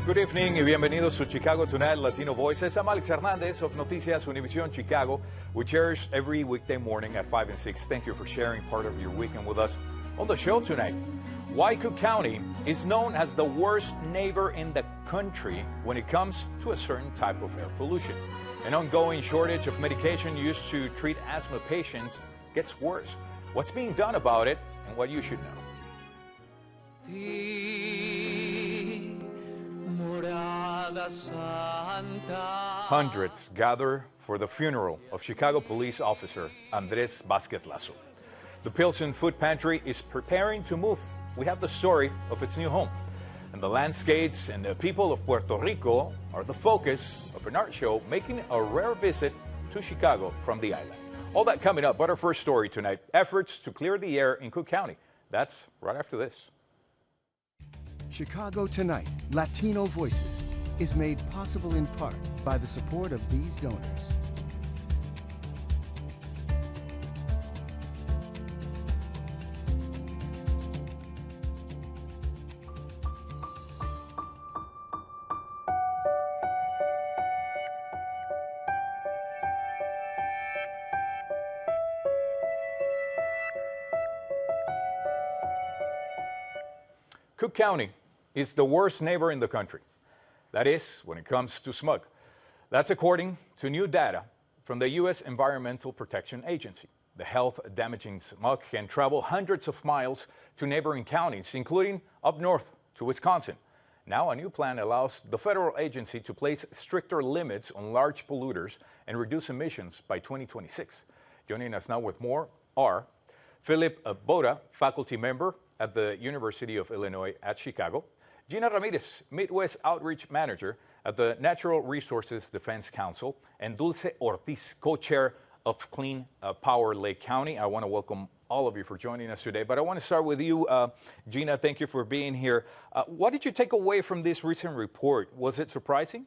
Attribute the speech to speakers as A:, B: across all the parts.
A: Good evening y bienvenidos to Chicago Tonight, Latino Voices. I'm Alex Hernandez of Noticias Univision Chicago. We cherish every weekday morning at 5 and 6. Thank you for sharing part of your weekend with us. On the show tonight, why Cook County is known as the worst neighbor in the country when it comes to a certain type of air pollution. An ongoing shortage of medication used to treat asthma patients gets worse. What's being done about it and what you should know. Hundreds gather for the funeral of Chicago police officer Andres Vasquezs. The Pilsen food pantry is preparing to move. We have the story of its new home. And the landscapes and the people of Puerto Rico are the focus of an art show making a rare visit to Chicago from the island. All that coming up, but our first story tonight, efforts to clear the air in Cook County. That's right after this.
B: Chicago Tonight, Latino Voices, is made possible in part by the support of these donors.
A: Cook County is the worst neighbor in the country. That is, when it comes to smog. That's according to new data from the U.S. Environmental Protection Agency. The health-damaging smog can travel hundreds of miles to neighboring counties, including up north to Wisconsin. Now, a new plan allows the federal agency to place stricter limits on large polluters and reduce emissions by 2026. Joining us now with more are Philip Boda, faculty member at the University of Illinois at Chicago, Gina Ramirez, Midwest Outreach Manager at the Natural Resources Defense Council, and Dulce Ortiz, co-chair of Clean Power Lake County. I want to welcome all of you for joining us today, but I want to start with you, Gina. Thank you for being here. What did you take away from this recent report? Was it surprising?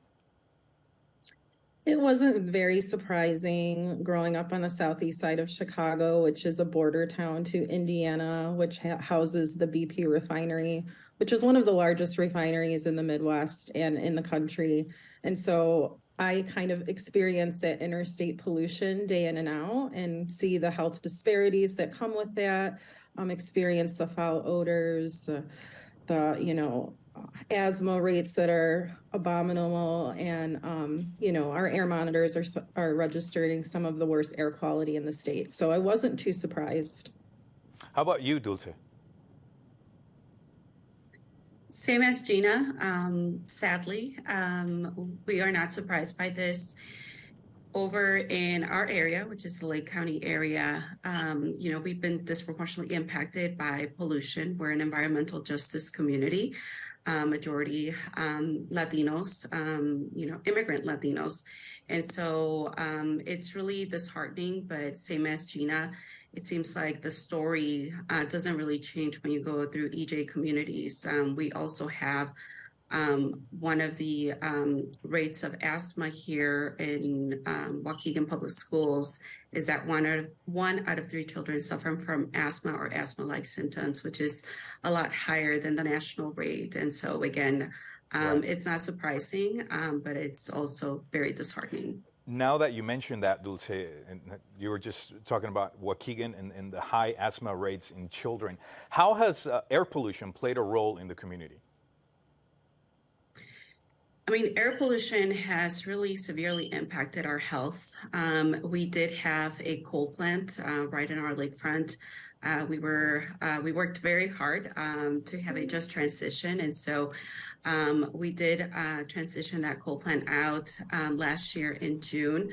C: It wasn't very surprising growing up on the southeast side of Chicago, which is a border town to Indiana, which houses the BP refinery, which is one of the largest refineries in the Midwest and in the country. And so I kind of experience that interstate pollution day in and out and see the health disparities that come with that, experience the foul odors, the asthma rates that are abominable, and our air monitors are registering some of the worst air quality in the state. So I wasn't too surprised.
A: How about you, Dulce?
D: Same as Gina. Sadly, we are not surprised by this. Over in our area, which is the Lake County area, we've been disproportionately impacted by pollution. We're an environmental justice community, majority Latinos, immigrant Latinos. And so it's really disheartening, but same as Gina, it seems like the story doesn't really change when you go through EJ communities. We also have one of the rates of asthma here in Waukegan Public Schools is that one out of 3 children suffering from asthma or asthma-like symptoms, which is a lot higher than the national rate. And so again, right. It's not surprising, but it's also very disheartening.
A: Now that you mentioned that, Dulce, and you were just talking about Waukegan and the high asthma rates in children, how has air pollution played a role in the community?
D: I mean, air pollution has really severely impacted our health. We did have a coal plant right in our lakefront. We worked very hard to have a just transition. And so we did transition that coal plant out last year in June.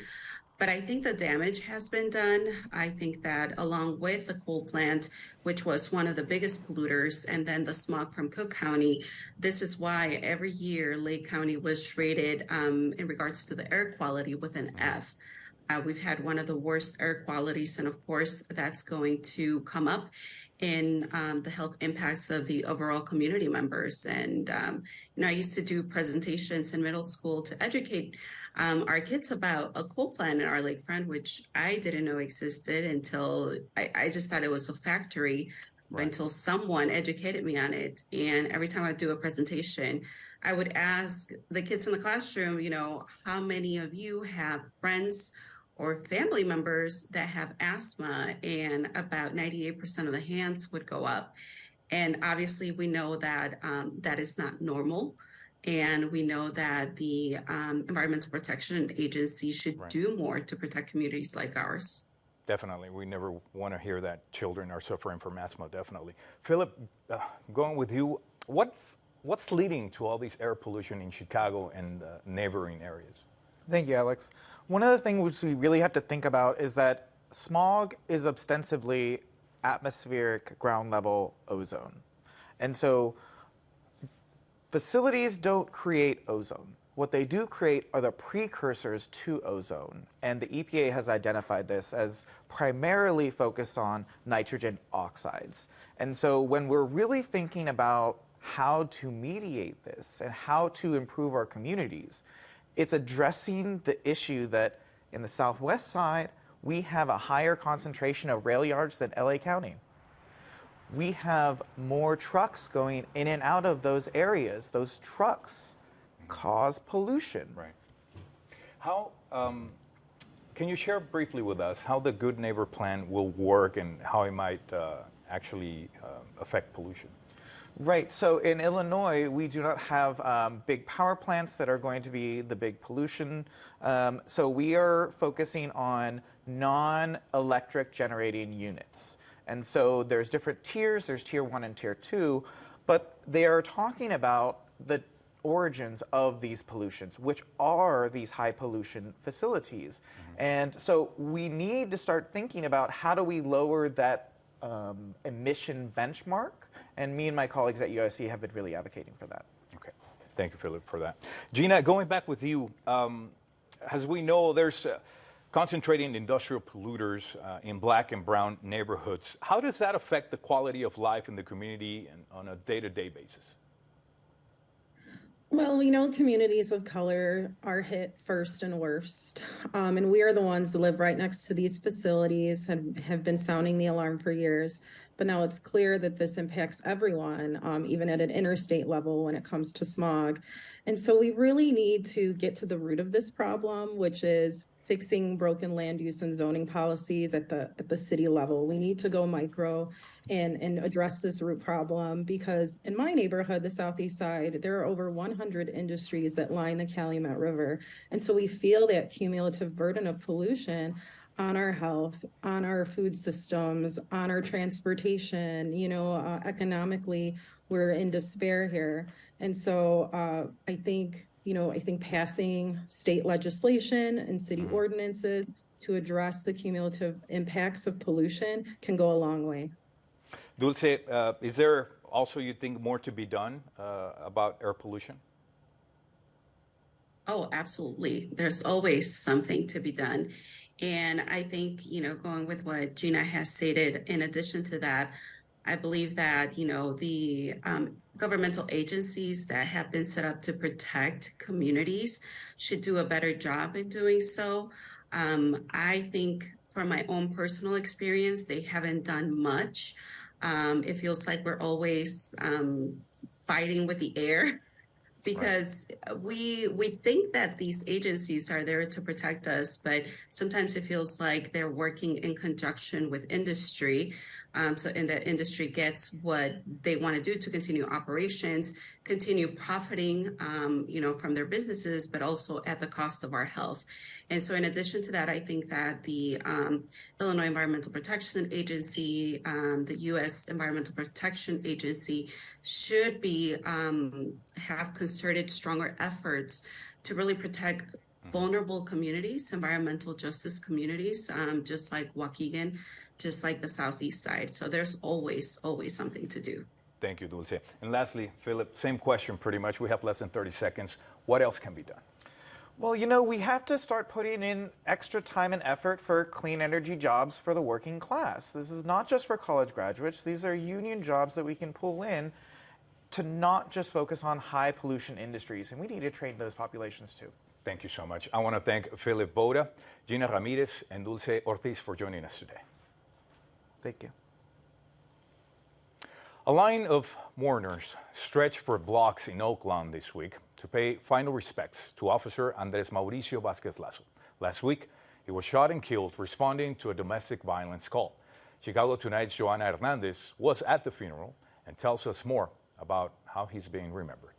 D: But I think the damage has been done. I think that along with the coal plant, which was one of the biggest polluters, and then the smog from Cook County, this is why every year Lake County was rated in regards to the air quality with an F. We've had one of the worst air qualities, and of course, that's going to come up in the health impacts of the overall community members. And, I used to do presentations in middle school to educate our kids about a coal plant in our lakefront, which I didn't know existed until I just thought it was a factory. until someone educated me on it. And every time I do a presentation, I would ask the kids in the classroom, how many of you have friends or family members that have asthma? And about 98% of the hands would go up. And obviously, we know that that is not normal. And we know that the Environmental Protection Agency should do more to protect communities like ours.
A: Definitely. We never want to hear that children are suffering from asthma, definitely. Philip, going with you, what's leading to all this air pollution in Chicago and neighboring areas?
E: Thank you, Alex. One of the things which we really have to think about is that smog is ostensibly atmospheric ground level ozone. And so facilities don't create ozone. What they do create are the precursors to ozone. And the EPA has identified this as primarily focused on nitrogen oxides. And so when we're really thinking about how to mediate this and how to improve our communities, it's addressing the issue that in the Southwest side, we have a higher concentration of rail yards than LA County. We have more trucks going in and out of those areas. Those trucks cause pollution.
A: Right. How, can you share briefly with us how the Good Neighbor Plan will work and how it might actually affect pollution?
E: Right. So in Illinois, we do not have big power plants that are going to be the big pollution. So we are focusing on non-electric generating units. And so there's different tiers. There's tier 1 and tier 2. But they are talking about the origins of these pollutions, which are these high pollution facilities. And so we need to start thinking about how do we lower that emission benchmark, and me and my colleagues at USC have been really advocating for that.
A: Okay, thank you, Philip, for that. Gina, going back with you, as we know, there's concentrating industrial polluters in black and brown neighborhoods. How does that affect the quality of life in the community and on a day-to-day basis?
C: Well, we know communities of color are hit first and worst. And we are the ones that live right next to these facilities and have been sounding the alarm for years. But now it's clear that this impacts everyone, even at an interstate level when it comes to smog. And so we really need to get to the root of this problem, which is fixing broken land use and zoning policies at the city level. We need to go micro and address this root problem, because in my neighborhood, the Southeast side, there are over 100 industries that line the Calumet River. And so we feel that cumulative burden of pollution on our health, on our food systems, on our transportation. Economically, we're in despair here. And so I think passing state legislation and city ordinances to address the cumulative impacts of pollution can go a long way.
A: Dulce, is there also, you think, more to be done about air pollution?
D: Oh, absolutely. There's always something to be done. And I think, going with what Gina has stated, in addition to that, I believe that, the governmental agencies that have been set up to protect communities should do a better job in doing so. I think from my own personal experience, they haven't done much. It feels like we're always fighting with the air, because we think that these agencies are there to protect us, but sometimes it feels like they're working in conjunction with industry. And the industry gets what they want to do to continue operations, continue profiting, from their businesses, but also at the cost of our health. And so in addition to that, I think that the Illinois Environmental Protection Agency, the U.S. Environmental Protection Agency should be have concerted stronger efforts to really protect vulnerable communities, environmental justice communities, just like Waukegan, just like the Southeast side. So there's always something to do.
A: Thank you, Dulce. And lastly, Philip, same question pretty much. We have less than 30 seconds. What else can be done?
E: Well, we have to start putting in extra time and effort for clean energy jobs for the working class. This is not just for college graduates. These are union jobs that we can pull in to not just focus on high pollution industries. And we need to train those populations too.
A: Thank you so much. I want to thank Philip Boda, Gina Ramirez, and Dulce Ortiz for joining us today.
E: Thank you.
A: A line of mourners stretched for blocks in Oakland this week to pay final respects to Officer Andres Mauricio Vasquez Lasso. Last week, he was shot and killed responding to a domestic violence call. Chicago Tonight's Joanna Hernandez was at the funeral and tells us more about how he's being remembered.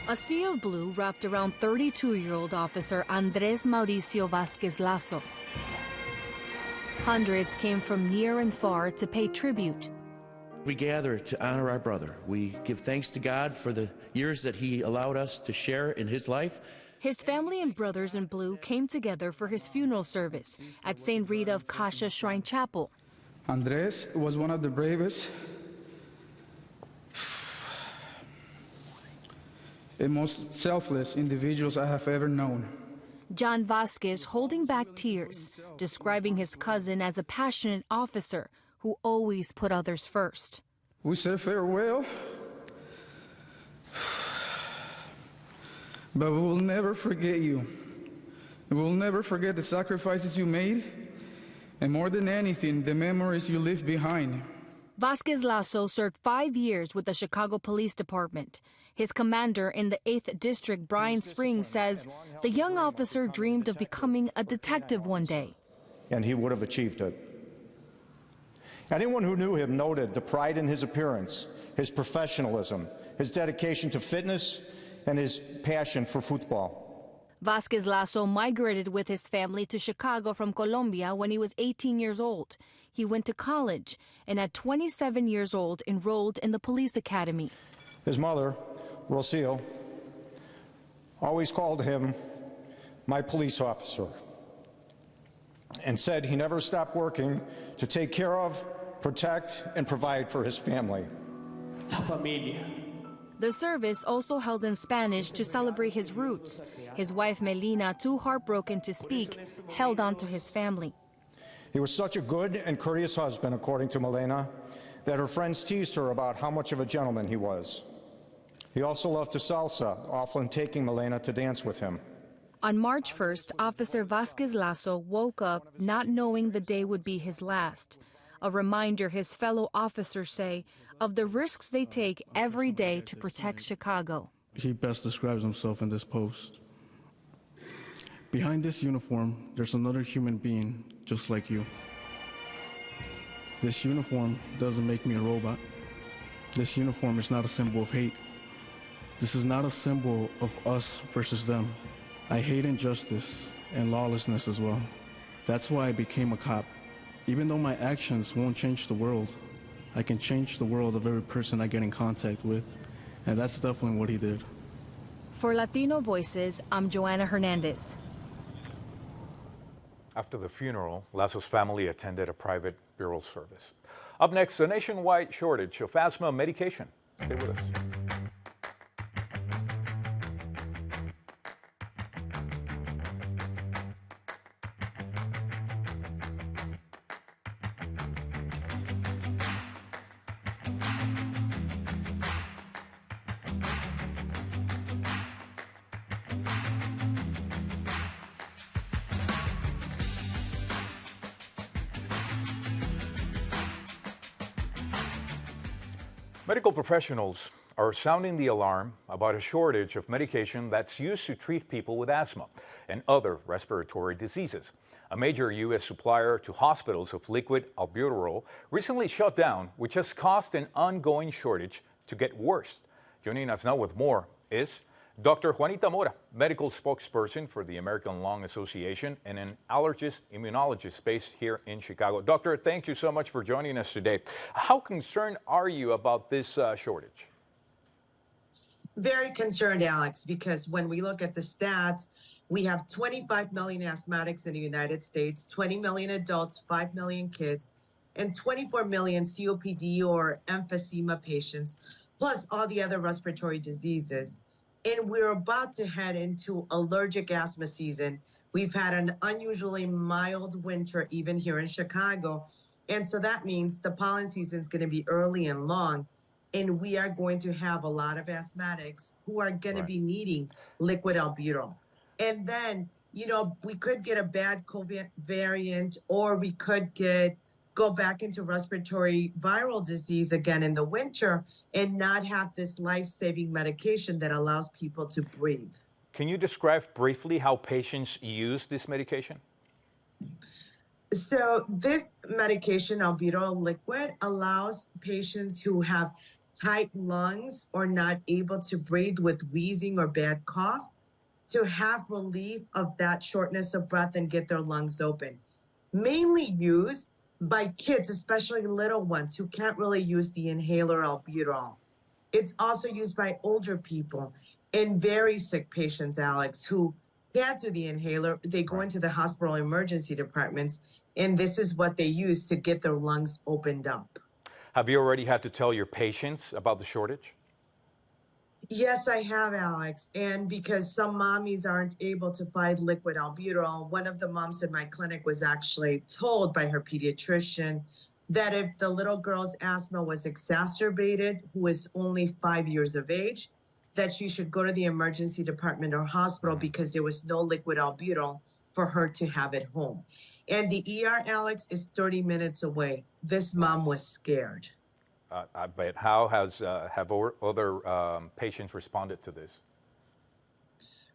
F: A sea of blue wrapped around 32-year-old Officer Andres Mauricio Vasquez Lasso. Hundreds came from near and far to pay tribute.
G: We gather to honor our brother. We give thanks to God for the years that he allowed us to share in his life.
F: His family and brothers in blue came together for his funeral service at St. Rita of Cascia Shrine Chapel.
H: Andres was one of the bravest and most selfless individuals I have ever known.
F: John Vasquez holding back tears, describing his cousin as a passionate officer who always put others first.
H: We said farewell, but we will never forget you. We will never forget the sacrifices you made, and more than anything, the memories you left behind.
F: Vasquez Lasso served 5 years with the Chicago Police Department. His commander in the 8th District, Brian Springs, says the young officer dreamed of becoming a detective one day.
I: And he would have achieved it. Anyone who knew him noted the pride in his appearance, his professionalism, his dedication to fitness, and his passion for football.
F: Vasquez Lasso migrated with his family to Chicago from Colombia when he was 18 years old. He went to college and at 27 years old enrolled in the police academy.
I: His mother, Rocio, always called him my police officer and said he never stopped working to take care of, protect, and provide for his family.
J: La familia.
F: The service also held in Spanish to celebrate his roots. His wife Melina, too heartbroken to speak, held on to his family.
I: He was such a good and courteous husband, according to Melina, that her friends teased her about how much of a gentleman he was. He also loved to salsa, often taking Melina to dance with him.
F: On March 1st, Officer Vasquez Lasso woke up not knowing the day would be his last. A reminder, his fellow officers say, of the risks they take every day to protect Chicago.
H: He best describes himself in this post. Behind this uniform, there's another human being just like you. This uniform doesn't make me a robot. This uniform is not a symbol of hate. This is not a symbol of us versus them. I hate injustice and lawlessness as well. That's why I became a cop. Even though my actions won't change the world, I can change the world of every person I get in contact with, and that's definitely what he did.
F: For Latino Voices, I'm Joanna Hernandez.
A: After the funeral, Lasso's family attended a private burial service. Up next, a nationwide shortage of asthma medication. Stay with us. Medical professionals are sounding the alarm about a shortage of medication that's used to treat people with asthma and other respiratory diseases. A major U.S. supplier to hospitals of liquid albuterol recently shut down, which has caused an ongoing shortage to get worse. Joining us now with more is Dr. Juanita Mora, medical spokesperson for the American Lung Association and an allergist immunologist based here in Chicago. Doctor, thank you so much for joining us today. How concerned are you about this shortage?
K: Very concerned, Alex, because when we look at the stats, we have 25 million asthmatics in the United States, 20 million adults, 5 million kids, and 24 million COPD or emphysema patients, plus all the other respiratory diseases. And we're about to head into allergic asthma season. We've had an unusually mild winter, even here in Chicago. And so that means the pollen season is going to be early and long. And we are going to have a lot of asthmatics who are going to be needing liquid albuterol. And then, you know, we could get a bad COVID variant, or we could get go back into respiratory viral disease again in the winter and not have this life-saving medication that allows people to breathe.
A: Can you describe briefly how patients use this medication?
K: So this medication, albuterol liquid, allows patients who have tight lungs or not able to breathe with wheezing or bad cough to have relief of that shortness of breath and get their lungs open. Mainly used by kids, especially little ones who can't really use the inhaler albuterol. It's also used by older people and very sick patients, Alex, who can't do the inhaler. They go into the hospital emergency departments, and this is what they use to get their lungs opened up.
A: Have you already had to tell your patients about the shortage?
K: Yes, I have, Alex. And because some mommies aren't able to find liquid albuterol, one of the moms in my clinic was actually told by her pediatrician that if the little girl's asthma was exacerbated, who is only 5 years of age, that she should go to the emergency department or hospital because there was no liquid albuterol for her to have at home. And the ER, Alex, is 30 minutes away. This mom was scared.
A: I bet. How have other patients responded to this?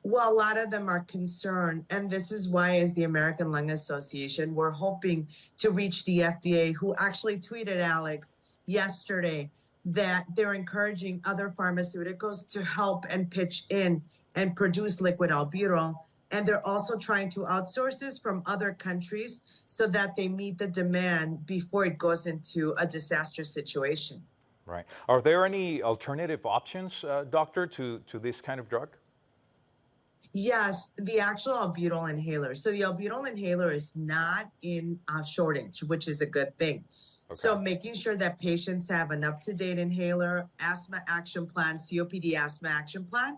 K: Well, a lot of them are concerned, and this is why, as the American Lung Association, we're hoping to reach the FDA, who actually tweeted, Alex, yesterday, that they're encouraging other pharmaceuticals to help and pitch in and produce liquid albuterol. And they're also trying to outsource this from other countries so that they meet the demand before it goes into a disastrous situation.
A: Right. Are there any alternative options, doctor, to this kind of drug?
K: Yes, the actual albuterol inhaler. So the albuterol inhaler is not in shortage, which is a good thing. Okay. So making sure that patients have an up-to-date inhaler, asthma action plan, COPD asthma action plan,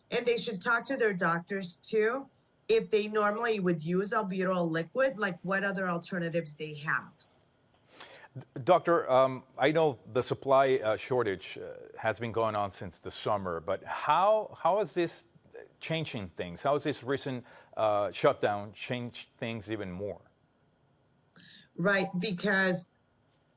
K: and they should talk to their doctors too. If they normally would use albuterol liquid, like what other alternatives they have.
A: Doctor, I know the supply shortage has been going on since the summer, but how is this changing things? How has this recent shutdown changed things even more?
K: Right, because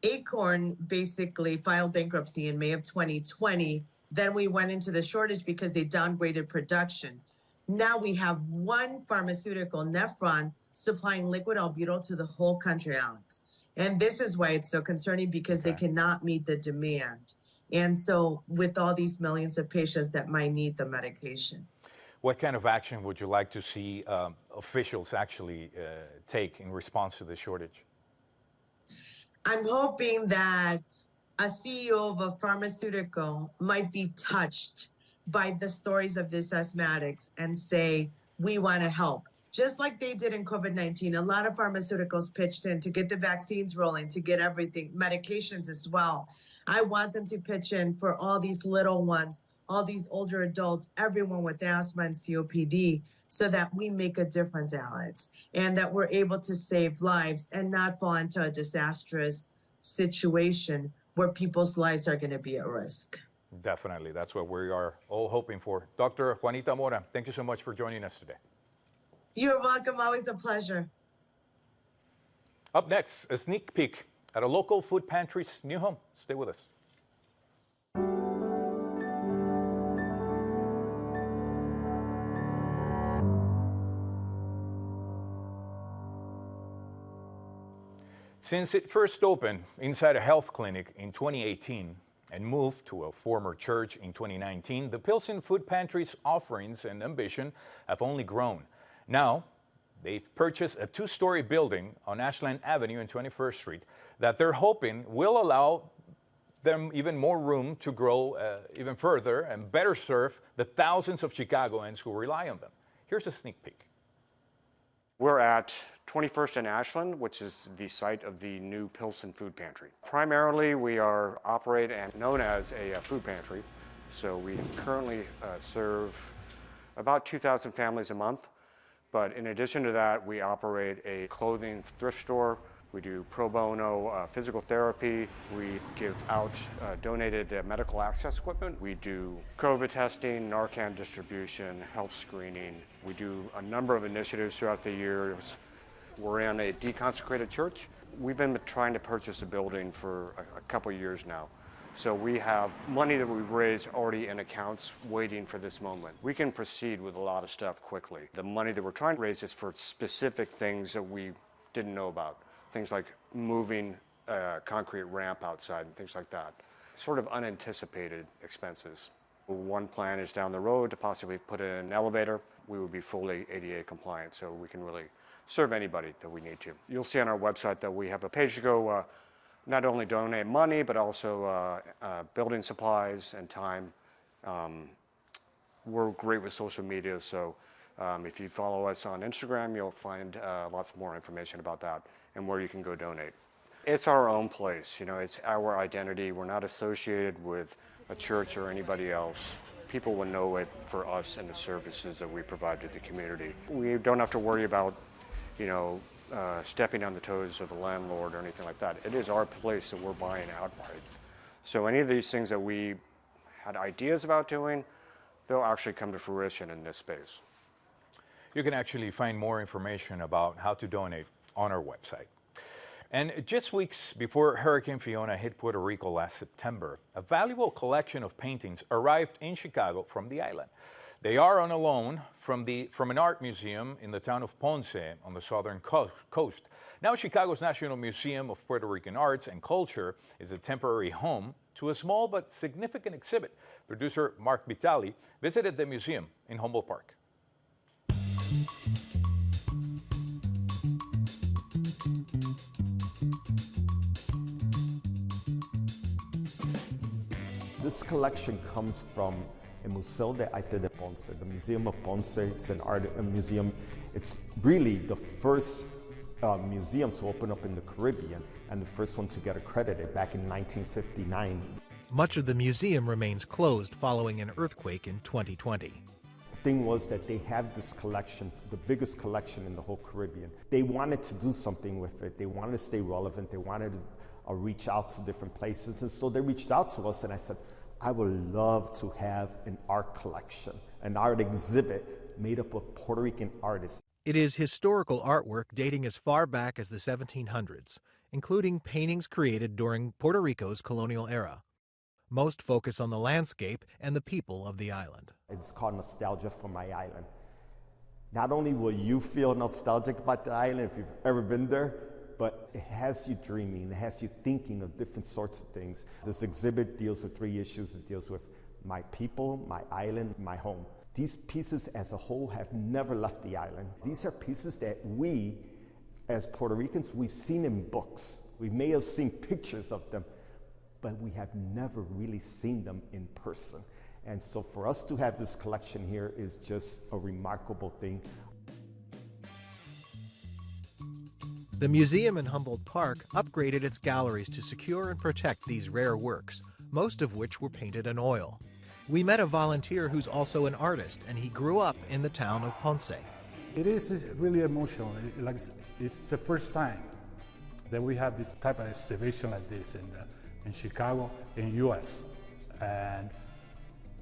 K: Acorn basically filed bankruptcy in May of 2020. Then we went into the shortage because they downgraded production. Now we have one pharmaceutical, Nephron, supplying liquid albuterol to the whole country, Alex. And this is why it's so concerning, because they cannot meet the demand. And so with all these millions of patients that might need the medication.
A: What kind of action would you like to see officials actually take in response to the shortage?
K: I'm hoping that a CEO of a pharmaceutical might be touched by the stories of these asthmatics and say, we want to help. Just like they did in COVID-19, a lot of pharmaceuticals pitched in to get the vaccines rolling, to get everything, medications as well. I want them to pitch in for all these little ones, all these older adults, everyone with asthma and COPD, so that we make a difference, Alex, and that we're able to save lives and not fall into a disastrous situation where people's lives are going to be at risk.
A: Definitely. That's what we are all hoping for. Dr. Juanita Mora, thank you so much for joining us today.
K: You're welcome. Always a pleasure.
A: Up next, a sneak peek at a local food pantry's new home. Stay with us. Since it first opened inside a health clinic in 2018 and moved to a former church in 2019, the Pilsen Food Pantry's offerings and ambition have only grown. Now, they've purchased a 2-story building on Ashland Avenue and 21st Street that they're hoping will allow them even more room to grow even further and better serve the thousands of Chicagoans who rely on them. Here's a sneak peek.
L: We're at 21st and Ashland, which is the site of the new Pilsen Food Pantry. Primarily, we are operate and known as a food pantry. So we currently serve about 2,000 families a month. But in addition to that, we operate a clothing thrift store. We do pro bono physical therapy. We give out donated medical access equipment. We do COVID testing, Narcan distribution, health screening. We do a number of initiatives throughout the years. We're in a deconsecrated church. We've been trying to purchase a building for a couple years now. So we have money that we've raised already in accounts waiting for this moment. We can proceed with a lot of stuff quickly. The money that we're trying to raise is for specific things that we didn't know about. Things like moving a concrete ramp outside and things like that. Sort of unanticipated expenses. One plan is down the road to possibly put in an elevator. We would be fully ADA compliant, so we can really serve anybody that we need to. You'll see on our website that we have a page to go not only donate money, but also building supplies and time. We're great with social media, so if you follow us on Instagram, you'll find lots more information about that and where you can go donate. It's our own place, you know, it's our identity. We're not associated with a church or anybody else. People will know it for us and the services that we provide to the community. We don't have to worry about, you know, stepping on the toes of a landlord or anything like that. It is our place that we're buying outright. So any of these things that we had ideas about doing, they'll actually come to fruition in this space.
A: You can actually find more information about how to donate on our website. And just weeks before Hurricane Fiona hit Puerto Rico last September, a valuable collection of paintings arrived in Chicago from the island. They are on a loan from an art museum in the town of Ponce on the southern coast. Now Chicago's National Museum of Puerto Rican Arts and Culture is a temporary home to a small but significant exhibit. Producer Mark Vitale visited the museum in Humboldt Park.
M: This collection comes from a Museo de Arte de Ponce, the Museum of Ponce. It's an art museum. It's really the first museum to open up in the Caribbean and the first one to get accredited back in 1959.
N: Much of the museum remains closed following an earthquake in 2020.
M: The thing was that they have this collection, the biggest collection in the whole Caribbean. They wanted to do something with it. They wanted to stay relevant. They wanted to reach out to different places. And so they reached out to us and I said, I would love to have an art collection, an art exhibit made up of Puerto Rican artists.
N: It is historical artwork dating as far back as the 1700s, including paintings created during Puerto Rico's colonial era. Most focus on the landscape and the people of the island.
M: It's called Nostalgia for My Island. Not only will you feel nostalgic about the island if you've ever been there, but it has you dreaming, it has you thinking of different sorts of things. This exhibit deals with 3 issues. It deals with my people, my island, my home. These pieces as a whole have never left the island. These are pieces that we, as Puerto Ricans, we've seen in books. We may have seen pictures of them, but we have never really seen them in person. And so for us to have this collection here is just a remarkable thing.
N: The museum in Humboldt Park upgraded its galleries to secure and protect these rare works, most of which were painted in oil. We met a volunteer who's also an artist, and he grew up in the town of Ponce.
O: It is really emotional. It's the first time that we have this type of exhibition like this in Chicago, in U.S. And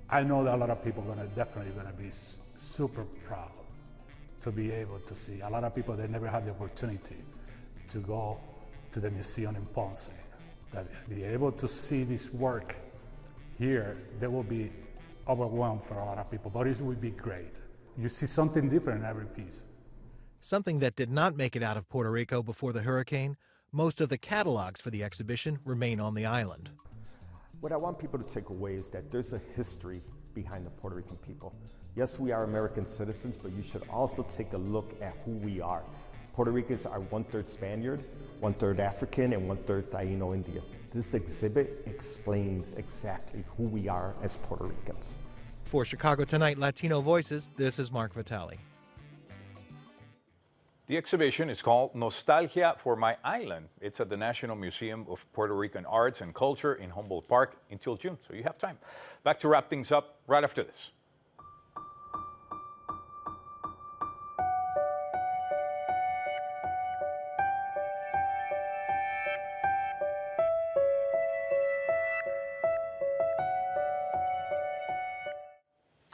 O: I know that a lot of people are definitely going to be super proud to be able to see. A lot of people, they never had the opportunity to go to the museum in Ponce. That be able to see this work here, they will be overwhelmed for a lot of people, but it would be great. You see something different in every piece.
N: Something that did not make it out of Puerto Rico before the hurricane, most of the catalogs for the exhibition remain on the island.
M: What I want people to take away is that there's a history behind the Puerto Rican people. Yes, we are American citizens, but you should also take a look at who we are. Puerto Ricans are 1/3 Spaniard, 1/3 African, and 1/3 Taino Indian. This exhibit explains exactly who we are as Puerto Ricans.
N: For Chicago Tonight Latino Voices, this is Mark Vitale.
A: The exhibition is called Nostalgia for My Island. It's at the National Museum of Puerto Rican Arts and Culture in Humboldt Park until June, so you have time. Back to wrap things up right after this.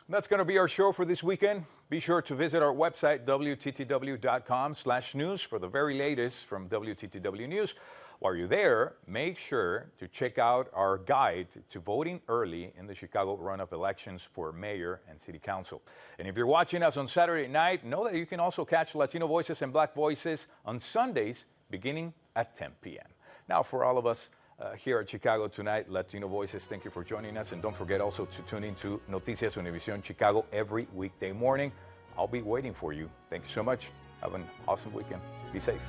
A: That's going to be our show for this weekend. Be sure to visit our website, WTTW.com/news, for the very latest from WTTW News. While you're there, make sure to check out our guide to voting early in the Chicago runoff elections for mayor and city council. And if you're watching us on Saturday night, know that you can also catch Latino Voices and Black Voices on Sundays beginning at 10 p.m. Now, for all of us here at Chicago Tonight, Latino Voices, thank you for joining us. And don't forget also to tune into Noticias Univision Chicago every weekday morning. I'll be waiting for you. Thank you so much. Have an awesome weekend. Be safe.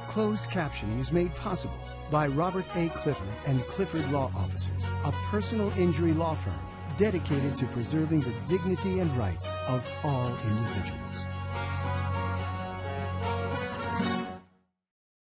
B: Closed captioning is made possible by Robert A. Clifford and Clifford Law Offices, a personal injury law firm dedicated to preserving the dignity and rights of all individuals.